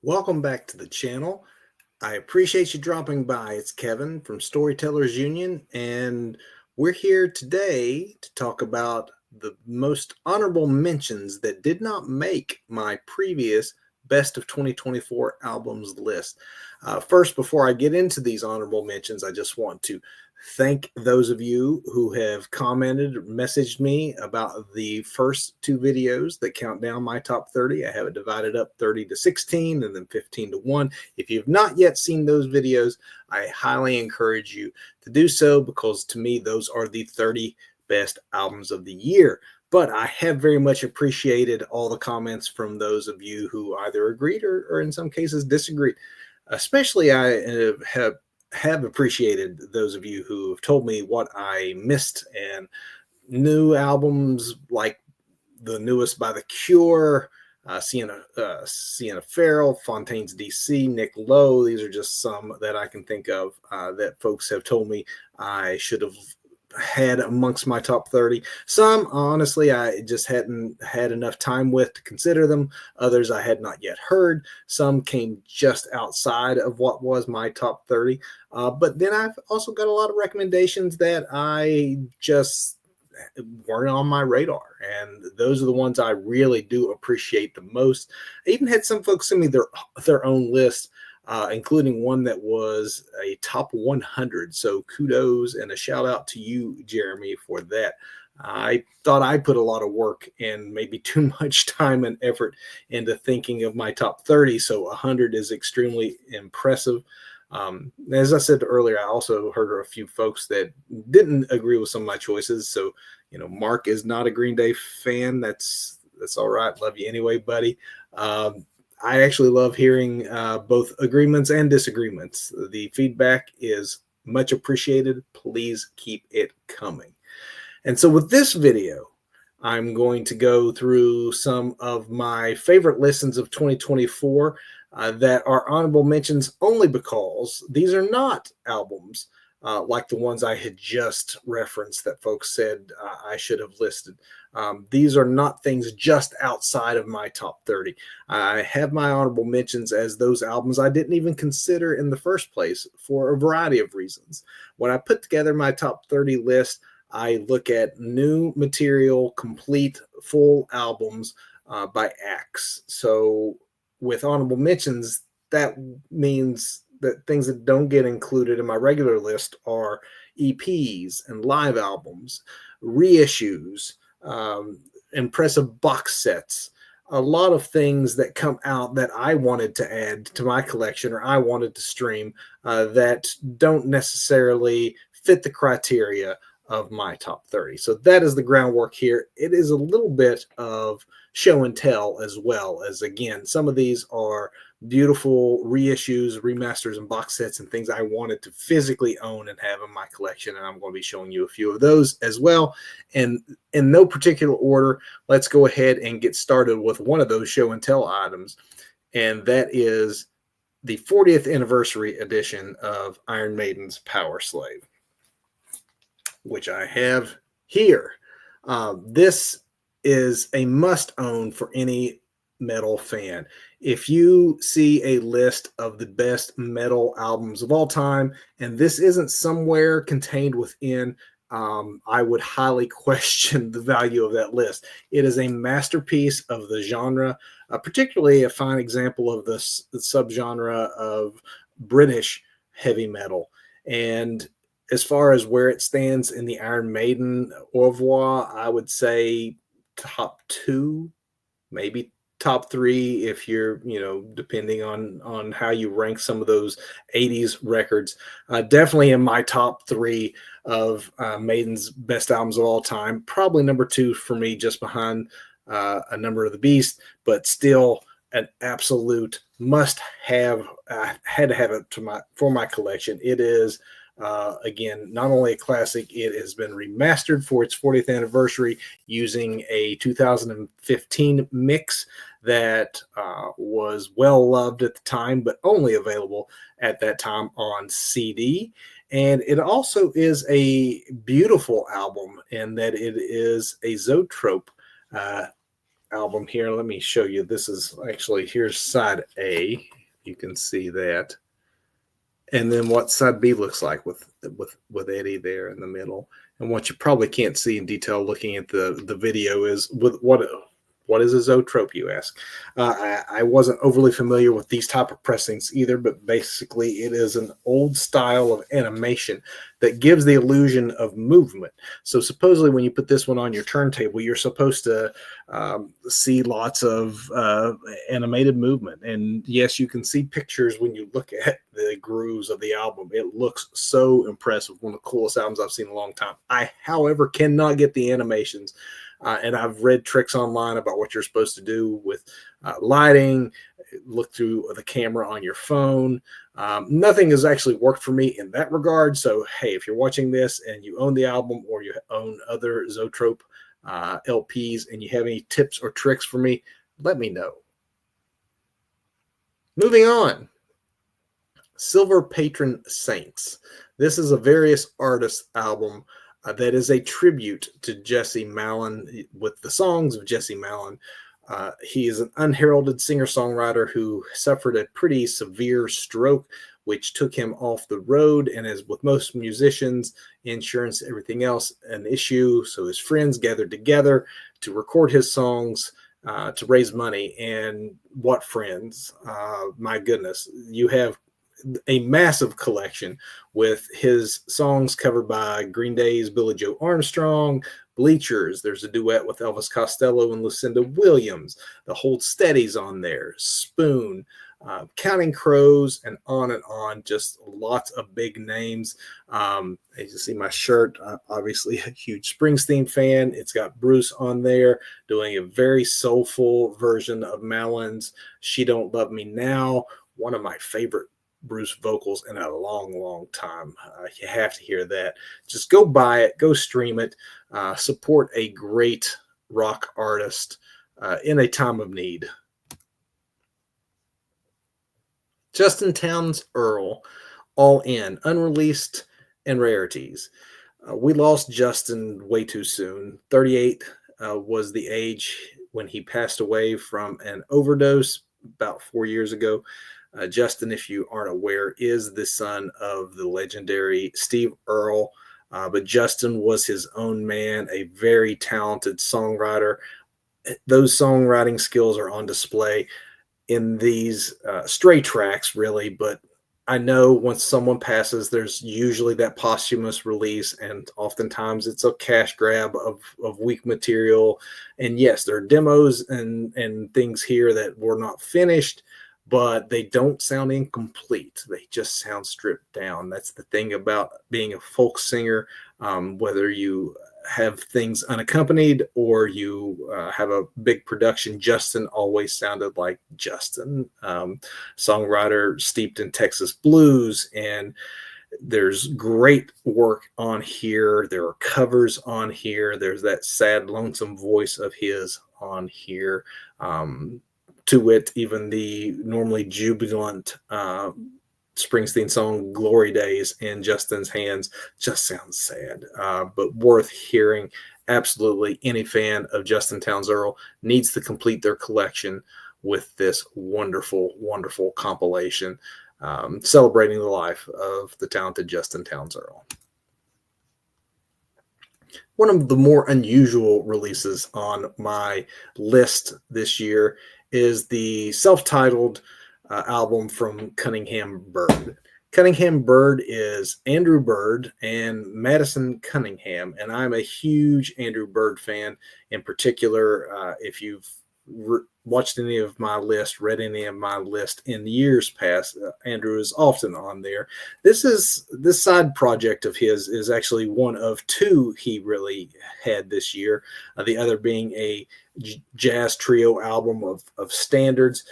Welcome back to the channel. I appreciate you dropping by. It's Kevin from Storytellers Union, and we're here today to talk about the most honorable mentions that did not make my previous Best of 2024 albums list. First, before I get into these honorable mentions, I just want to thank those of you who have commented or messaged me about the first two videos that count down my top 30. I have it divided up 30 to 16 and then 15 to 1. If you have not yet seen those videos, I highly encourage you to do so, because to me, those are the 30 best albums of the year. But I have very much appreciated all the comments from those of you who either agreed or in some cases disagreed. Especially I have appreciated those of you who have told me what I missed, and new albums like the newest by The Cure, Sienna Farrell, Fontaine's DC, Nick Lowe. These are just some that I can think of that folks have told me I should have had amongst my top 30. Some, honestly, I just hadn't had enough time with to consider them. Others I had not yet heard. Some came just outside of what was my top 30. But then I've also got a lot of recommendations that I just weren't on my radar, and those are the ones I really do appreciate the most. I even had some folks send me their own list, including one that was a top 100. So kudos and a shout out to you, Jeremy, for that. I thought I put a lot of work and maybe too much time and effort into thinking of my top 30. So 100 is extremely impressive. As I said earlier, I also heard a few folks that didn't agree with some of my choices. So, Mark is not a Green Day fan. That's all right. Love you anyway, buddy. I actually love hearing both agreements and disagreements. The feedback is much appreciated. Please keep it coming. And so with this video, I'm going to go through some of my favorite listens of 2024 that are honorable mentions only because these are not albums like the ones I had just referenced that folks said I should have listed. These are not things just outside of my top 30. I have my honorable mentions as those albums I didn't even consider in the first place for a variety of reasons. When I put together my top 30 list, I look at new material, complete, full albums by acts. So with honorable mentions, that means that things that don't get included in my regular list are EPs and live albums, reissues, impressive box sets, a lot of things that come out that I wanted to add to my collection or I wanted to stream that don't necessarily fit the criteria of my top 30. So that is the groundwork here. It is a little bit of show and tell, as well as, again, some of these are beautiful reissues, remasters, and box sets and things I wanted to physically own and have in my collection. And I'm going to be showing you a few of those as well. And in no particular order, let's go ahead and get started with one of those show and tell items. And that is the 40th anniversary edition of Iron Maiden's Power Slave, which I have here. This is a must own for any metal fan. If you see a list of the best metal albums of all time, and this isn't somewhere contained within, I would highly question the value of that list. It is a masterpiece of the genre, particularly a fine example of the subgenre of British heavy metal. And as far as where it stands in the Iron Maiden au revoir, I would say top 2, maybe top 3 if you're, depending on how you rank some of those 80s records. Definitely in my top 3 of Maiden's best albums of all time. Probably number 2 for me, just behind A Number of the Beast, but still an absolute must-have. I had to have it for my collection. It is again, not only a classic, it has been remastered for its 40th anniversary using a 2015 mix that was well loved at the time, but only available at that time on CD. And it also is a beautiful album in that it is a zoetrope album here. Let me show you. This is actually, here's side A. You can see that. And then what side B looks like with Eddie there in the middle. And what you probably can't see in detail looking at the video is with what is a zoetrope, you ask? I wasn't overly familiar with these type of pressings either, but basically it is an old style of animation that gives the illusion of movement. So supposedly when you put this one on your turntable, you're supposed to see lots of animated movement. And yes, you can see pictures when you look at the grooves of the album. It looks so impressive. One of the coolest albums I've seen in a long time. I, however, cannot get the animations. And I've read tricks online about what you're supposed to do with lighting, look through the camera on your phone. Nothing has actually worked for me in that regard. So, hey, if you're watching this and you own the album or you own other Zoetrope LPs and you have any tips or tricks for me, let me know. Moving on. Silver Patron Saints. This is a various artists album that is a tribute to Jesse Malin with the songs of Jesse Malin. He is an unheralded singer-songwriter who suffered a pretty severe stroke, which took him off the road, and as with most musicians, insurance, everything else, an issue. So his friends gathered together to record his songs to raise money. And what friends? My goodness, you have a massive collection with his songs covered by Green Day's Billie Joe Armstrong, Bleachers. There's a duet with Elvis Costello and Lucinda Williams. The Hold Steady's on there, Spoon, Counting Crows, and on. Just lots of big names. As you see my shirt, obviously a huge Springsteen fan. It's got Bruce on there doing a very soulful version of Malin's She Don't Love Me Now, one of my favorite Bruce vocals in a long time. You have to hear that. Just go buy it, go stream it, support a great rock artist in a time of need. Justin Townes Earl, All In, unreleased and rarities. We lost Justin way too soon. 38 was the age when he passed away from an overdose about 4 years ago. Justin, if you aren't aware, is the son of the legendary Steve Earle. But Justin was his own man, a very talented songwriter. Those songwriting skills are on display in these stray tracks, really. But I know once someone passes, there's usually that posthumous release, and oftentimes it's a cash grab of weak material. And yes, there are demos and things here that were not finished, but they don't sound incomplete. They just sound stripped down. That's the thing about being a folk singer, whether you have things unaccompanied or you have a big production. Justin always sounded like Justin, songwriter steeped in Texas blues, and there's great work on here. There are covers on here. There's that sad, lonesome voice of his on here. To it, even the normally jubilant Springsteen song Glory Days in Justin's hands just sounds sad, but worth hearing. Absolutely any fan of Justin Townes Earl needs to complete their collection with this wonderful compilation celebrating the life of the talented Justin Townes Earl. One of the more unusual releases on my list this year is the self-titled album from Cunningham Bird. Cunningham Bird is Andrew Bird and Madison Cunningham, and I'm a huge Andrew Bird fan. In particular, if you've watched any of my list, read any of my list in years past, Andrew is often on there. This side project of his is actually one of two he really had this year. The other being a jazz trio album of standards.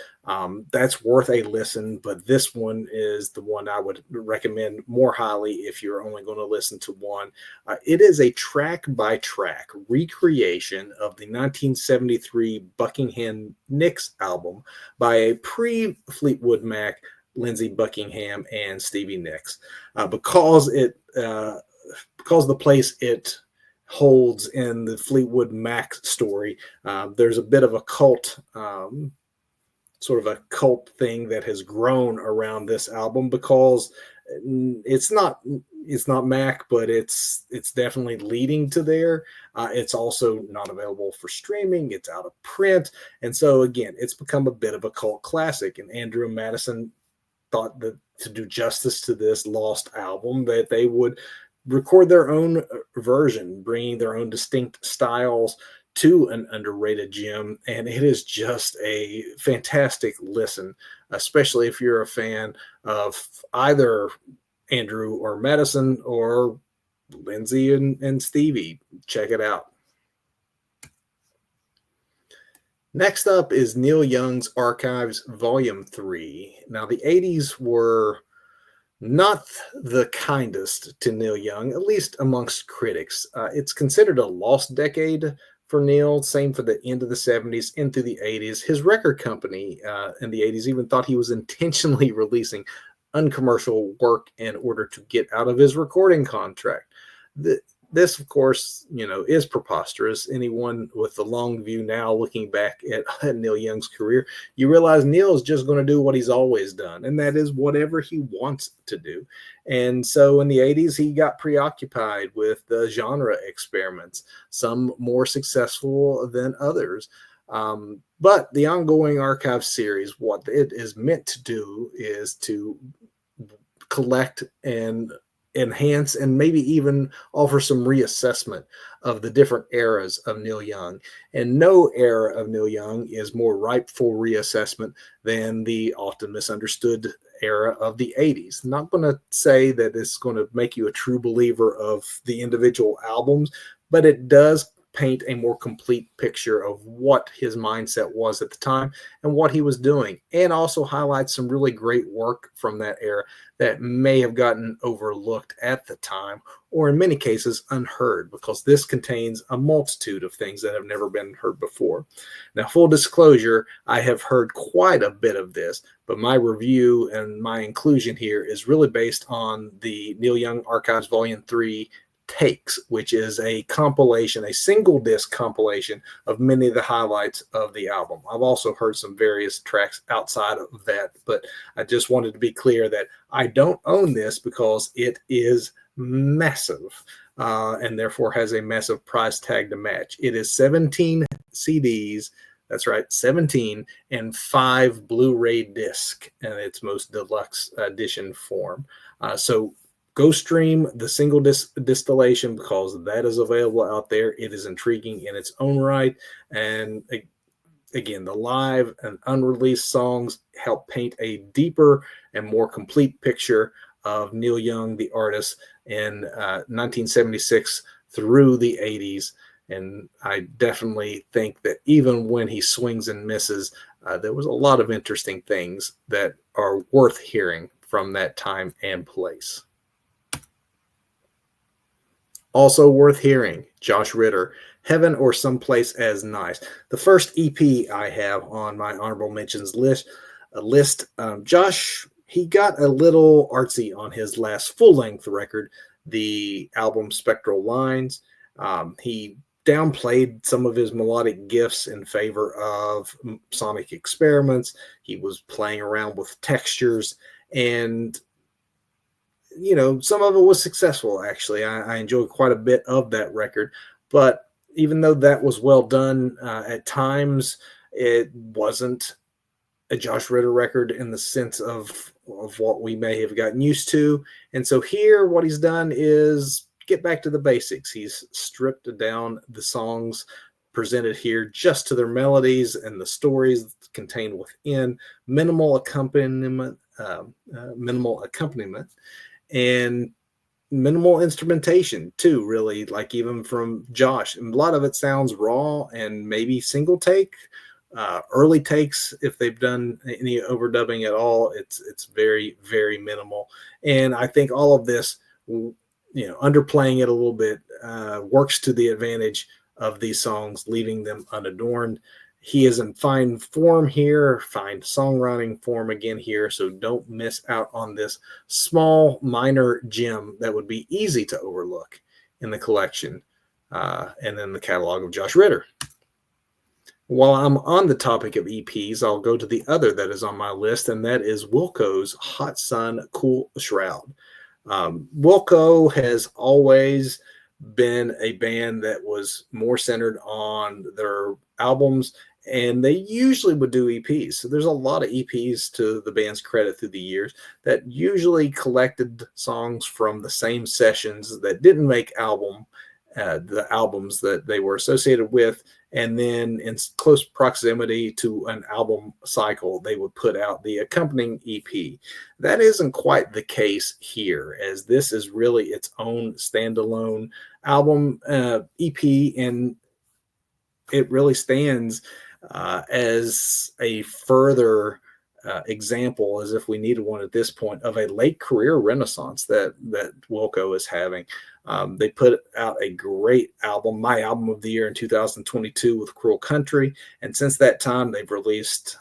That's worth a listen, but this one is the one I would recommend more highly if you're only going to listen to one. It is a track-by-track recreation of the 1973 Buckingham Nicks album by a pre-Fleetwood Mac Lindsey Buckingham and Stevie Nicks. Because the place it holds in the Fleetwood Mac story. There's a bit of a cult, sort of a cult thing that has grown around this album because it's not Mac, but it's definitely leading to there. It's also not available for streaming. It's out of print, and so again, it's become a bit of a cult classic. And Andrew and Madison thought that to do justice to this lost album, that they would record their own version, bringing their own distinct styles to an underrated gem. And it is just a fantastic listen, especially if you're a fan of either Andrew or Madison or Lindsay and Stevie. Check it out. Next up is Neil Young's Archives Volume 3. Now, the 80s were not the kindest to Neil Young, at least amongst critics. It's considered a lost decade for Neil, same for the end of the 70s into the 80s. His record company in the 80s even thought he was intentionally releasing uncommercial work in order to get out of his recording contract. This, of course, is preposterous. Anyone with the long view now looking back at Neil Young's career, you realize Neil is just going to do what he's always done, and that is whatever he wants to do. And so in the 80s, he got preoccupied with the genre experiments, some more successful than others. But the ongoing archive series, what it is meant to do is to collect and enhance and maybe even offer some reassessment of the different eras of Neil Young. And no era of Neil Young is more ripe for reassessment than the often misunderstood era of the 80s. Not going to say that it's going to make you a true believer of the individual albums, but it does paint a more complete picture of what his mindset was at the time and what he was doing, and also highlights some really great work from that era that may have gotten overlooked at the time, or in many cases unheard, because this contains a multitude of things that have never been heard before. Now, full disclosure, I have heard quite a bit of this, but my review and my inclusion here is really based on the Neil Young Archives Volume 3 Takes, which is a compilation, a single disc compilation of many of the highlights of the album. I've also heard some various tracks outside of that, but I just wanted to be clear that I don't own this because it is massive and therefore has a massive price tag to match. It is 17 CDs. That's right, 17 and 5 Blu-ray disc in its most deluxe edition form. So go stream the single distillation because that is available out there. It is intriguing in its own right. And again, the live and unreleased songs help paint a deeper and more complete picture of Neil Young, the artist, in 1976 through the 80s. And I definitely think that even when he swings and misses, there was a lot of interesting things that are worth hearing from that time and place. Also worth hearing, Josh Ritter, Heaven or Someplace as Nice. The first EP I have on my honorable mentions list. Josh, he got a little artsy on his last full-length record, the album Spectral Lines. He downplayed some of his melodic gifts in favor of sonic experiments. He was playing around with textures, and some of it was successful, actually. I enjoyed quite a bit of that record. But even though that was well done, at times it wasn't a Josh Ritter record in the sense of what we may have gotten used to. And so here, what he's done is get back to the basics. He's stripped down the songs presented here just to their melodies and the stories contained within, minimal accompaniment, and minimal instrumentation too, really, like even from Josh. And a lot of it sounds raw and maybe single take, early takes. If they've done any overdubbing at all, it's very, very minimal. And I think all of this, underplaying it a little bit, works to the advantage of these songs, leaving them unadorned. He is in fine form here, fine songwriting form again here, so don't miss out on this small minor gem that would be easy to overlook in the collection. and then the catalog of Josh Ritter. While I'm on the topic of EPs, I'll go to the other that is on my list, and that is Wilco's Hot Sun Cool Shroud. Wilco has always been a band that was more centered on their albums, and they usually would do EPs. So there's a lot of EPs to the band's credit through the years that usually collected songs from the same sessions that didn't make the albums that they were associated with, and then in close proximity to an album cycle, they would put out the accompanying EP. That isn't quite the case here, as this is really its own standalone album EP, and it really stands as a further example, as if we needed one at this point, of a late career renaissance that Wilco is having. They put out a great album, my album of the year in 2022, with Cruel Country, and since that time they've released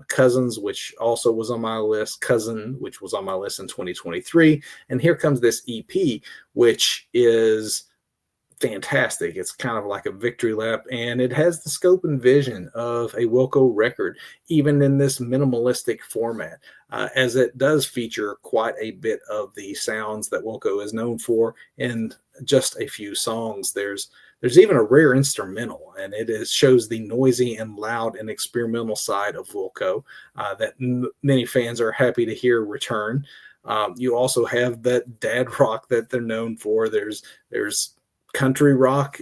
Cousins, which also was on my list, Cousin, which was on my list in 2023, and here comes this EP, which is fantastic. It's kind of like a victory lap, and it has the scope and vision of a Wilco record, even in this minimalistic format, as it does feature quite a bit of the sounds that Wilco is known for in just a few songs. There's even a rare instrumental, and it shows the noisy and loud and experimental side of Wilco that many fans are happy to hear return. You also have that dad rock that they're known for. There's country rock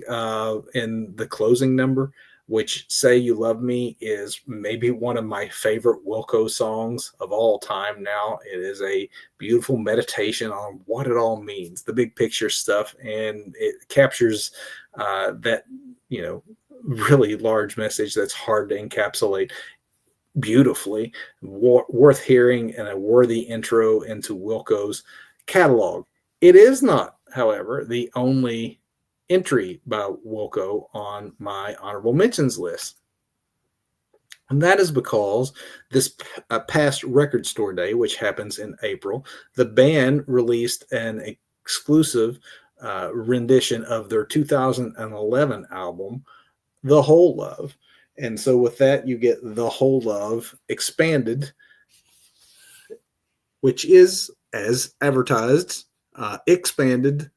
in the closing number, which Say You Love Me is maybe one of my favorite Wilco songs of all time now. It is a beautiful meditation on what it all means, the big picture stuff, and it captures that, really large message that's hard to encapsulate beautifully, worth hearing, and a worthy intro into Wilco's catalog. It is not, however, the only entry by Wilco on my honorable mentions list. And that is because this past Record Store Day, which happens in April, the band released an exclusive rendition of their 2011 album, The Whole Love. And so with that, you get The Whole Love expanded, which is, as advertised, expanded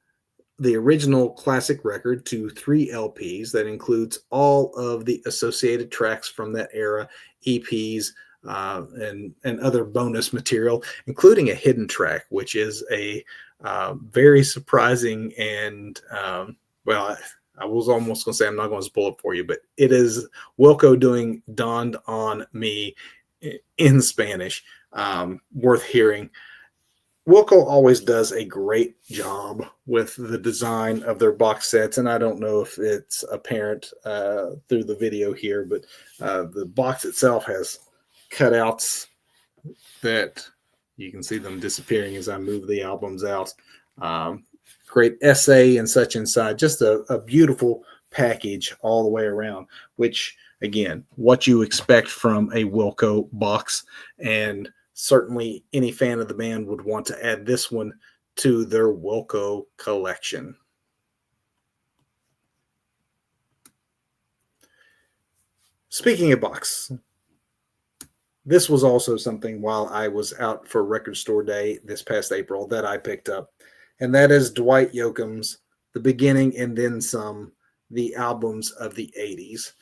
the original classic record to 3 LPs that includes all of the associated tracks from that era, EPs, and other bonus material, including a hidden track, which is a very surprising and, I was almost going to say, I'm not going to spoil it for you, but it is Wilco doing Dawned on Me in Spanish, worth hearing. Wilco always does a great job with the design of their box sets, and I don't know if it's apparent through the video here, but the box itself has cutouts that you can see them disappearing as I move the albums out. Great essay and such inside. Just a beautiful package all the way around, which, again, what you expect from a Wilco box, and certainly any fan of the band would want to add this one to their Wilco collection. Speaking of box, this was also something while I was out for Record Store Day this past April that I picked up, and that is Dwight Yoakam's The Beginning and Then Some, the albums of the 80s.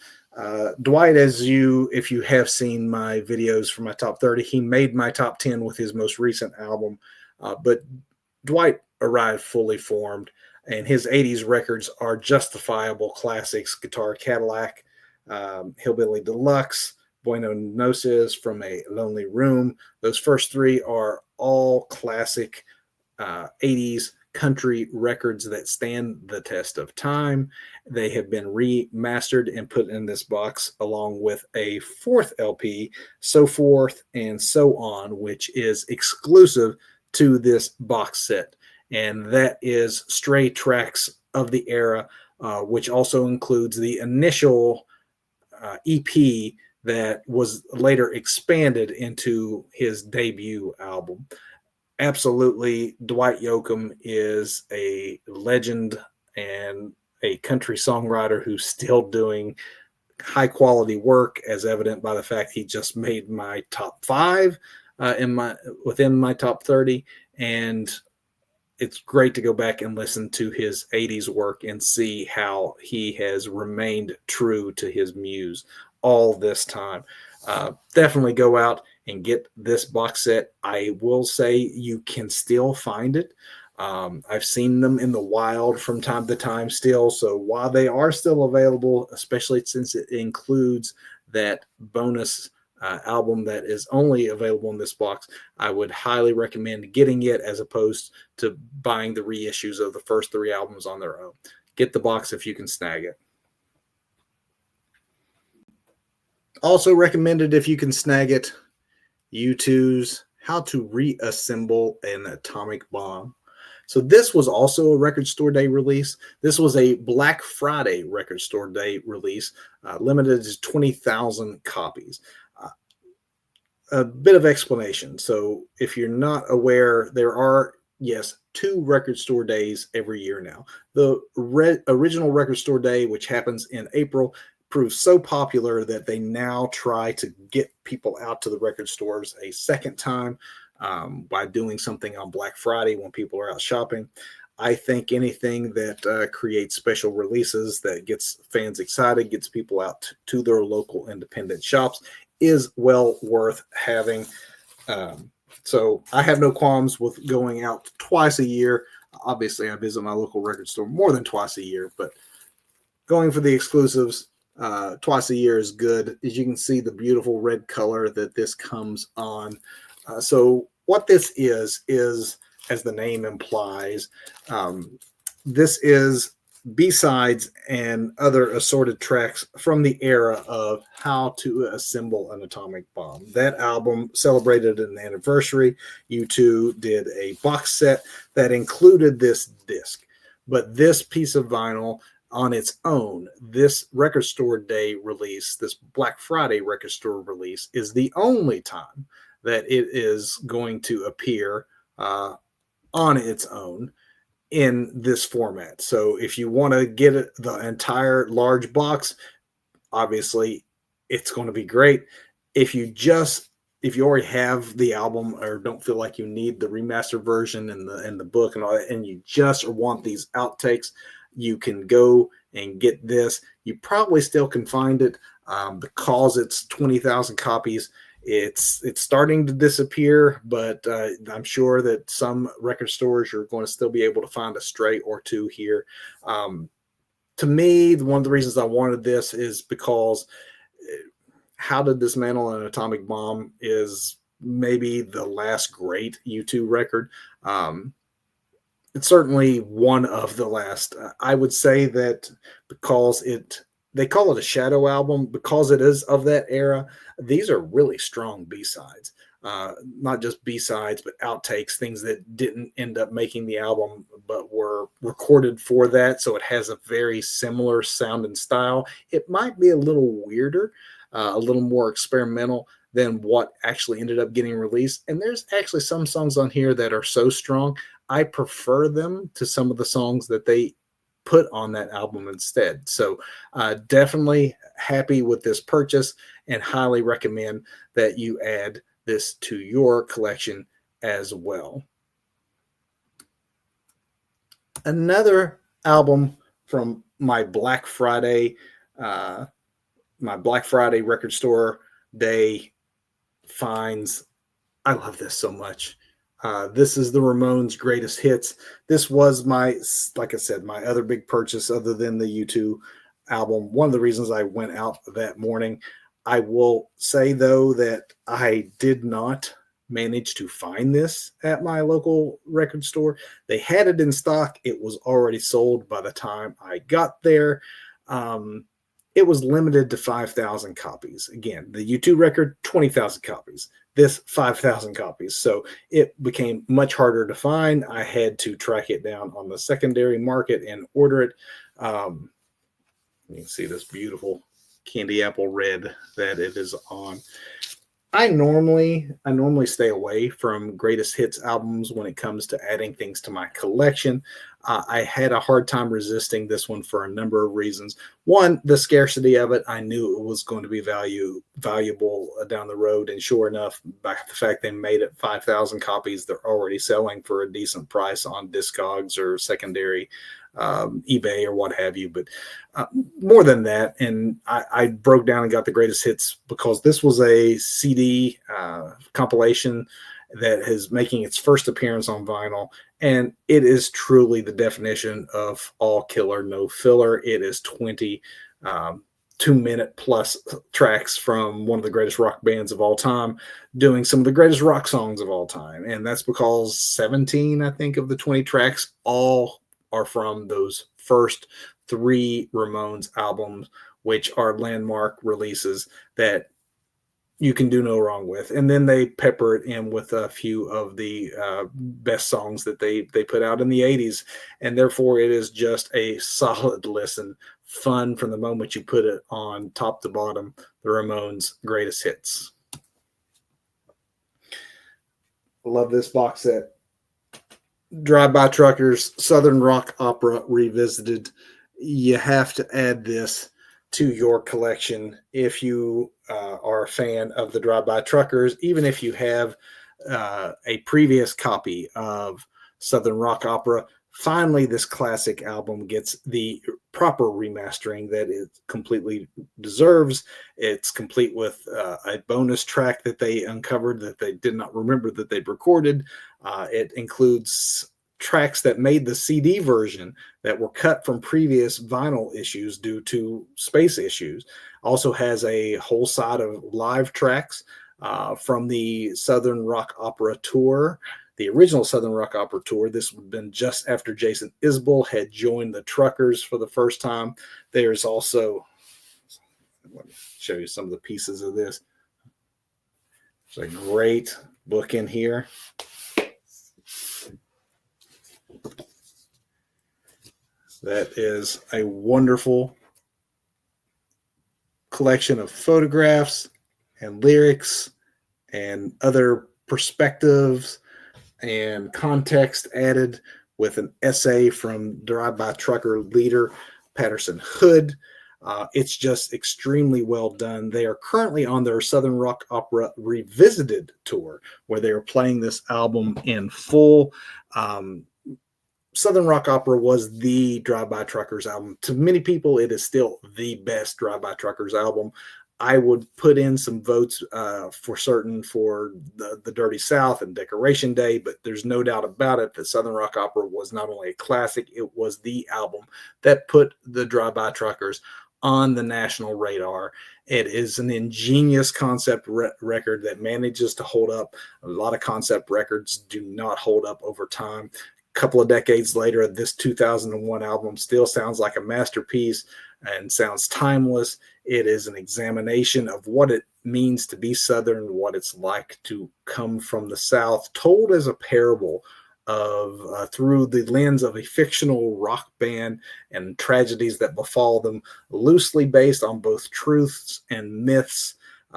Dwight, if you have seen my videos for my top 30, he made my top 10 with his most recent album. But Dwight arrived fully formed, and his 80s records are justifiable classics: Guitar Cadillac, Hillbilly Deluxe, Bueno Noces, From a Lonely Room. Those first 3 are all classic 80s country records that stand the test of time. They have been remastered and put in this box along with a 4th LP, So Forth and So On, which is exclusive to this box set. And that is Stray Tracks of the Era, which also includes the initial EP that was later expanded into his debut album. Absolutely, Dwight Yoakam is a legend and a country songwriter who's still doing high quality work, as evident by the fact he just made my top 5 in my within my top 30. And it's great to go back and listen to his 80s work and see how he has remained true to his muse all this time. Definitely go out and get this box set. I will say you can still find it. I've seen them in the wild from time to time still. So while they are still available, especially since it includes that bonus album that is only available in this box, I would highly recommend getting it as opposed to buying the reissues of the first 3 albums on their own. Get the box if you can snag it. Also recommended if you can snag it, U2's How to Reassemble an Atomic Bomb. So this was also a Record Store Day release. This was a Black Friday Record Store Day release, limited to 20,000 copies. A bit of explanation. So if you're not aware, there are, yes, 2 Record Store Days every year now. The original Record Store Day, which happens in April, proves so popular that they now try to get people out to the record stores a second time by doing something on Black Friday when people are out shopping. I think anything that creates special releases that gets fans excited, gets people out to their local independent shops, is well worth having. So I have no qualms with going out twice a year. Obviously, I visit my local record store more than twice a year, but going for the exclusives twice a year is good. As you can see, the beautiful red color that this comes on. So what this is, as the name implies, this is B-sides and other assorted tracks from the era of How to Assemble an Atomic Bomb. That album celebrated an anniversary. U2 did a box set that included this disc. But this piece of vinyl on its own, this Record Store Day release, this Black Friday Record Store release, is the only time that it is going to appear on its own in this format. So if you want to get it, the entire large box, obviously it's going to be great. If you already have the album or don't feel like you need the remastered version and the book and all that, and you just want these outtakes, you can go and get this. You probably still can find it because it's 20,000 copies. It's starting to disappear, but I'm sure that some record stores you're going to still be able to find a stray or 2 here. To me, one of the reasons I wanted this is because How to Dismantle an Atomic Bomb is maybe the last great U2 record. It's certainly one of the last. I would say that because they call it a shadow album because it is of that era. These are really strong B-sides, not just B-sides, but outtakes, things that didn't end up making the album, but were recorded for that. So it has a very similar sound and style. It might be a little weirder, a little more experimental than what actually ended up getting released. And there's actually some songs on here that are so strong, I prefer them to some of the songs that they put on that album instead. So definitely happy with this purchase and highly recommend that you add this to your collection as well. Another album from my Black Friday Record Store Day finds. I love this so much. This is the Ramones' Greatest Hits. This was like I said, my other big purchase other than the U2 album. One of the reasons I went out that morning. I will say, though, that I did not manage to find this at my local record store. They had it in stock. It was already sold by the time I got there. It was limited to 5,000 copies. Again, the U2 record, 20,000 copies. This, 5,000 copies. So it became much harder to find. I had to track it down on the secondary market and order it. You can see this beautiful candy apple red that it is on. I normally stay away from greatest hits albums when it comes to adding things to my collection. I had a hard time resisting this one for a number of reasons. One, the scarcity of it. I knew it was going to be valuable down the road, and sure enough, by the fact they made it 5,000 copies, they're already selling for a decent price on Discogs or secondary eBay or what have you. But more than that, and I broke down and got the greatest hits because this was a CD compilation that is making its first appearance on vinyl, and it is truly the definition of all killer, no filler. It is 20 2-minute plus tracks from one of the greatest rock bands of all time doing some of the greatest rock songs of all time. And that's because 17, I think, of the 20 tracks all are from those first 3 Ramones albums, which are landmark releases that you can do no wrong with. And then they pepper it in with a few of the best songs that they put out in the 80s. And therefore, it is just a solid listen, fun from the moment you put it on top to bottom, the Ramones' greatest hits. Love this box set. Drive-By Truckers, Southern Rock Opera Revisited. You have to add this to your collection if you are a fan of the Drive-By Truckers, even if you have a previous copy of Southern Rock Opera. Finally, this classic album gets the proper remastering that it completely deserves. It's complete with a bonus track that they uncovered that they did not remember that they'd recorded. It includes tracks that made the CD version that were cut from previous vinyl issues due to space issues. Also has a whole side of live tracks from the Southern Rock Opera tour, the original Southern Rock Opera tour. This would have been just after Jason Isbell had joined the Truckers for the first time. There's also, let me show you some of the pieces of this. There's a great book in here. That is a wonderful collection of photographs and lyrics and other perspectives and context added with an essay from Drive-By Trucker leader Patterson Hood. It's just extremely well done. They are currently on their Southern Rock Opera Revisited tour, where they are playing this album in full. Southern Rock Opera was the Drive-By Truckers album. To many people, it is still the best Drive-By Truckers album. I would put in some votes for certain for the Dirty South and Decoration Day, but there's no doubt about it that Southern Rock Opera was not only a classic, it was the album that put the Drive-By Truckers on the national radar. It is an ingenious concept record that manages to hold up. A lot of concept records do not hold up over time. A couple of decades later, this 2001 album still sounds like a masterpiece and sounds timeless. It is an examination of what it means to be Southern, what it's like to come from the South, told as a parable of through the lens of a fictional rock band and tragedies that befall them, loosely based on both truths and myths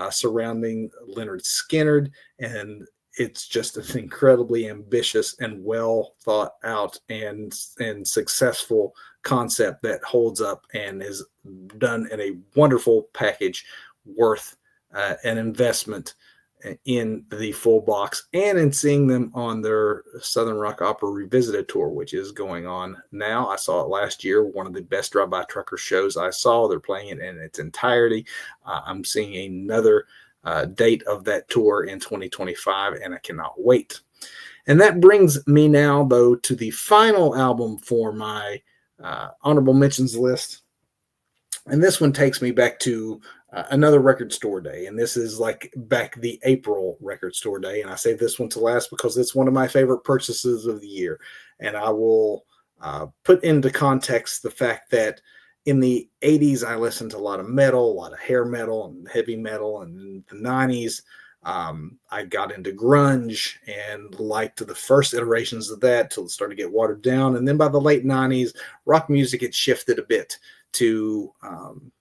surrounding Leonard Skinner. And it's just an incredibly ambitious and well thought out and successful concept that holds up and is done in a wonderful package worth an investment in the full box and in seeing them on their Southern Rock Opera Revisited tour, which is going on now. I saw it last year, one of the best Drive-By Trucker shows I saw. They're playing it in its entirety. I'm seeing another date of that tour in 2025, and I cannot wait. And that brings me now, though, to the final album for my honorable mentions list. And this one takes me back to another record store day. And this is like back the April record store day. And I saved this one to last because it's one of my favorite purchases of the year. And I will put into context the fact that in the 80s, I listened to a lot of metal, a lot of hair metal and heavy metal. And in the 90s, I got into grunge and liked the first iterations of that till it started to get watered down. And then by the late 90s, rock music had shifted a bit to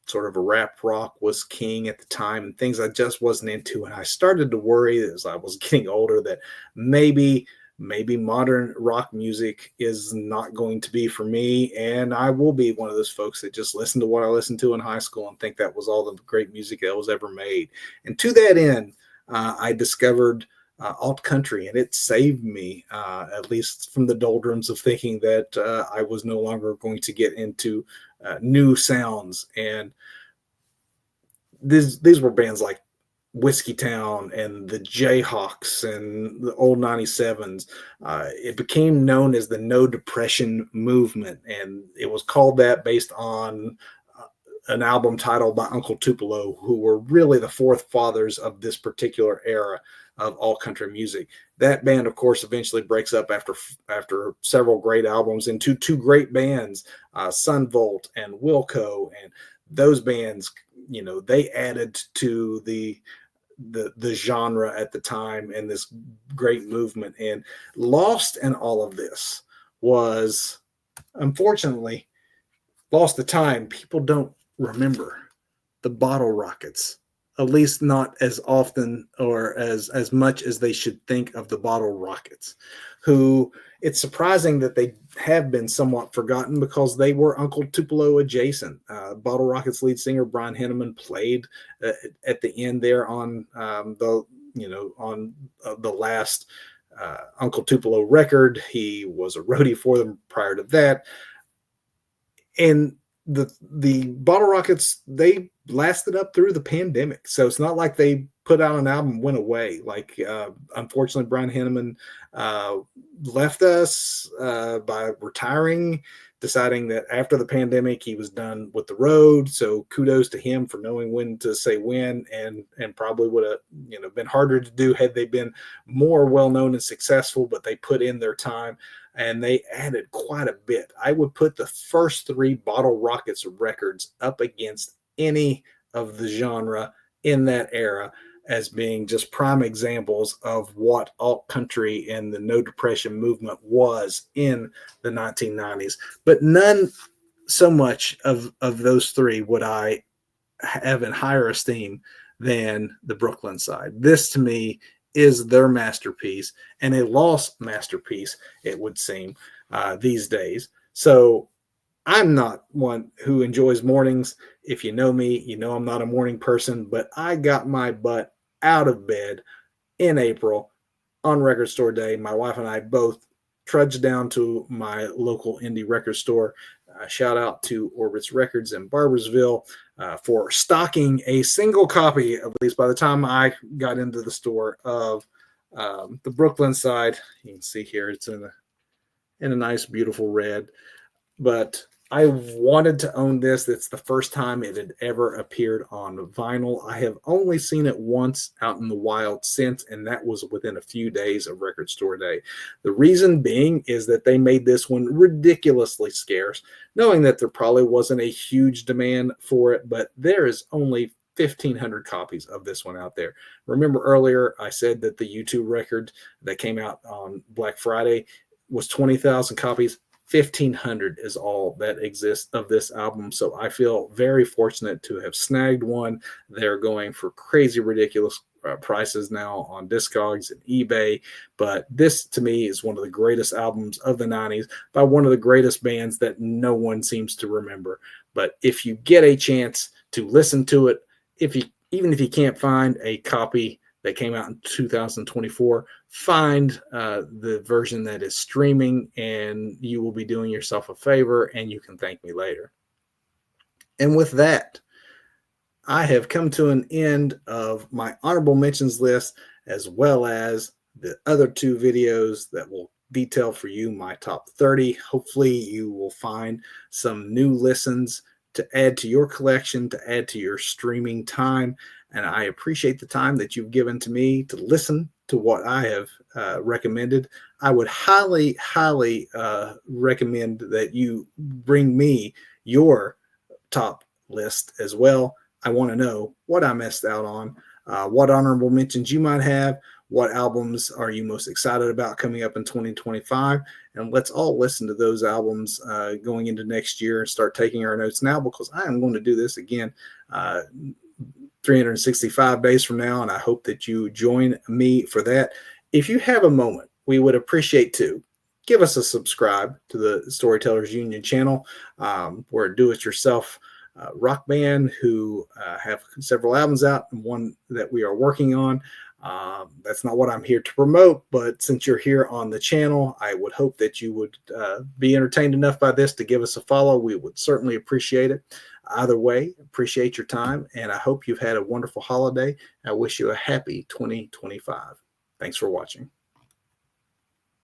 sort of a rap rock was king at the time and things I just wasn't into. And I started to worry as I was getting older that maybe maybe modern rock music is not going to be for me. And I will be one of those folks that just listen to what I listened to in high school and think that was all the great music that was ever made. And to that end, I discovered alt country, and it saved me, at least from the doldrums of thinking that I was no longer going to get into new sounds. And these were bands like Whiskey Town and the Jayhawks and the old 97s. It became known as the No Depression movement, and it was called that based on an album titled by Uncle Tupelo, who were really the fourth fathers of this particular era of all country music. That band, of course, eventually breaks up after several great albums into two great bands, Sun Volt and Wilco, and those bands, they added to the genre at the time and this great movement. And lost in all of this was, unfortunately, lost to time. People don't remember the Bottle Rockets, at least not as often or as much as they should think of the Bottle Rockets, who it's surprising that they have been somewhat forgotten because they were Uncle Tupelo adjacent. Bottle Rockets lead singer Brian Henneman played at the end there on the last Uncle Tupelo record. He was a roadie for them prior to that. And the Bottle Rockets, they lasted up through the pandemic. So it's not like they put out an album and went away. Like, unfortunately, Brian Henneman left us by retiring, deciding that after the pandemic, he was done with the road. So kudos to him for knowing when to say when, and probably would have been harder to do had they been more well-known and successful, but they put in their time. And they added quite a bit. I would put the first three Bottle Rockets records up against any of the genre in that era as being just prime examples of what alt country and the No Depression movement was in the 1990s. But none so much of those three would I have in higher esteem than the Brooklyn side. This, to me, is their masterpiece, and a lost masterpiece, it would seem, these days. So I'm not one who enjoys mornings. If you know me, you know I'm not a morning person, but I got my butt out of bed in April on Record Store Day. My wife and I both trudged down to my local indie record store. Shout out to Orbit's Records in Barboursville for stocking a single copy, at least by the time I got into the store, of the Brooklyn side. You can see here it's in a nice, beautiful red. But I wanted to own this. It's the first time it had ever appeared on vinyl. I have only seen it once out in the wild since, and that was within a few days of Record Store Day. The reason being is that they made this one ridiculously scarce, knowing that there probably wasn't a huge demand for it, but there is only 1,500 copies of this one out there. Remember earlier I said that the U2 record that came out on Black Friday was 20,000 copies. 1,500 is all that exists of this album. So I feel very fortunate to have snagged one. They're going for crazy, ridiculous prices now on Discogs and eBay. But this, to me, is one of the greatest albums of the 90s by one of the greatest bands that no one seems to remember. But if you get a chance to listen to it, even if you can't find a copy that came out in 2024, find the version that is streaming, and you will be doing yourself a favor, and you can thank me later. And with that, I have come to an end of my honorable mentions list, as well as the other two videos that will detail for you my top 30. Hopefully you will find some new listens to add to your collection, to add to your streaming time. And I appreciate the time that you've given to me to listen to what I have recommended. I would highly, highly recommend that you bring me your top list as well. I want to know what I missed out on, what honorable mentions you might have, what albums are you most excited about coming up in 2025, and let's all listen to those albums going into next year and start taking our notes now, because I am going to do this again 365 days from now, and I hope that you join me for that. If you have a moment we would appreciate to give us a subscribe to the Storytellers Union channel. We're a do-it-yourself rock band who have several albums out and one that we are working on. That's not what I'm here to promote, but since you're here on the channel, I would hope that you would be entertained enough by this to give us a follow. We would certainly appreciate it. Either way, appreciate your time, and I hope you've had a wonderful holiday. I wish you a happy 2025. Thanks for watching.